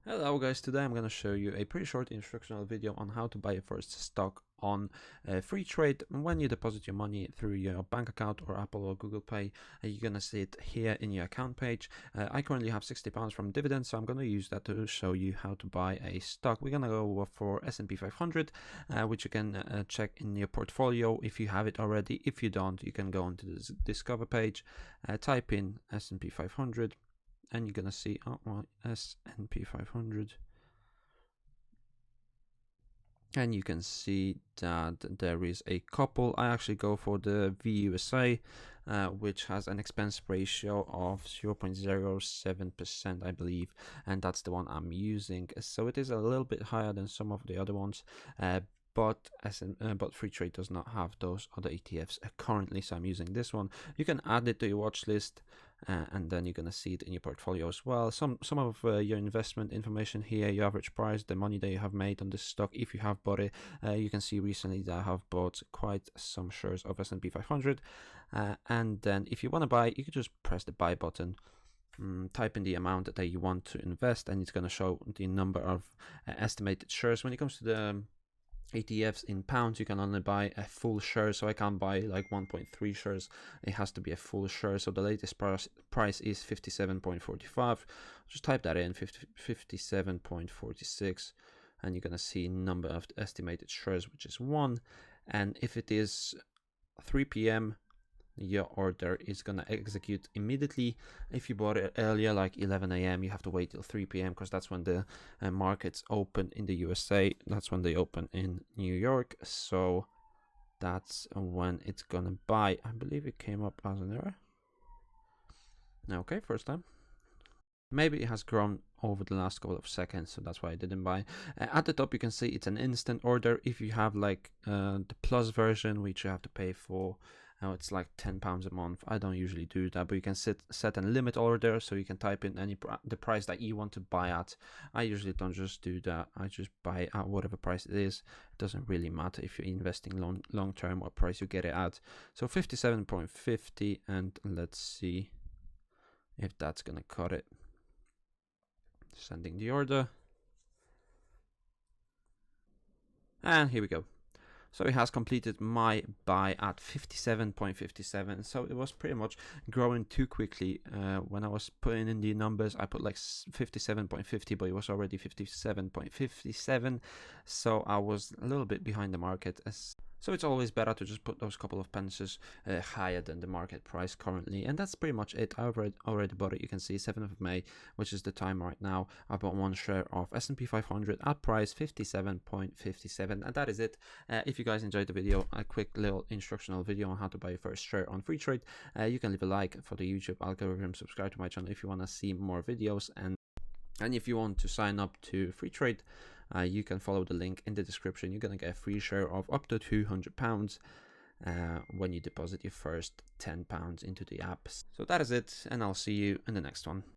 Hello guys, today I'm going to show you a pretty short instructional video on how to buy your first stock on FreeTrade. When you deposit your money through your bank account or Apple or Google Pay, you're going to see it here in your account page. I currently have £60 from dividends, so I'm going to use that to show you how to buy a stock. We're going to go for S&P 500, which you can check in your portfolio if you have it already. If you don't, you can go onto the Discover page, type in S&P 500. And you're gonna see S&P 500, and you can see that there is a couple. I actually go for the VUSA, which has an expense ratio of 0.07%, I believe, and that's the one I'm using. So it is a little bit higher than some of the other ones, but FreeTrade does not have those other ETFs currently, so I'm using this one. You can add it to your watch list, and then you're gonna see it in your portfolio as well. Some of your investment information here, your average price, the money that you have made on this stock if you have bought it. You can see recently that I have bought quite some shares of S&P 500, and then if you want to buy, you can just press the buy button. Type in the amount that you want to invest, and it's going to show the number of estimated shares. When it comes to the ETFs in pounds, you can only buy a full share, so I can't buy like 1.3 shares. It has to be a full share. So the latest price is 57.45. Just type that in, 57.46, and you're gonna see number of estimated shares, which is 1. And if it is 3 p.m. your order is gonna execute immediately. If you bought it earlier, like 11 a.m., you have to wait till 3 p.m. because that's when the markets open in the USA. That's when they open in New York. So that's when it's gonna buy. I believe it came up as an error. Okay, first time. Maybe it has grown over the last couple of seconds, so that's why I didn't buy. At the top you can see it's an instant order. If you have like the plus version, which you have to pay for, it's like £10 a month. I don't usually do that, but you can set a limit order, so you can type in the price that you want to buy at. I usually don't just do that. I just buy at whatever price it is. It doesn't really matter if you're investing long term what price you get it at. So 57.50, and let's see if that's gonna cut it. Sending the order, and here we go. So it has completed my buy at 57.57. So it was pretty much growing too quickly. When I was putting in the numbers, I put like 57.50, but it was already 57.57. So I was a little bit behind the market. So it's always better to just put those couple of pences higher than the market price currently. And that's pretty much it. I already bought it. You can see 7th of May, which is the time right now. I bought 1 share of S&P 500 at price 57.57. And that is it. If you guys enjoyed the video, a quick little instructional video on how to buy your first share on FreeTrade, you can leave a like for the YouTube algorithm, subscribe to my channel if you want to see more videos, and if you want to sign up to FreeTrade, you can follow the link in the description. You're going to get a free share of up to £200 when you deposit your first £10 into the app. So that is it, and I'll see you in the next one.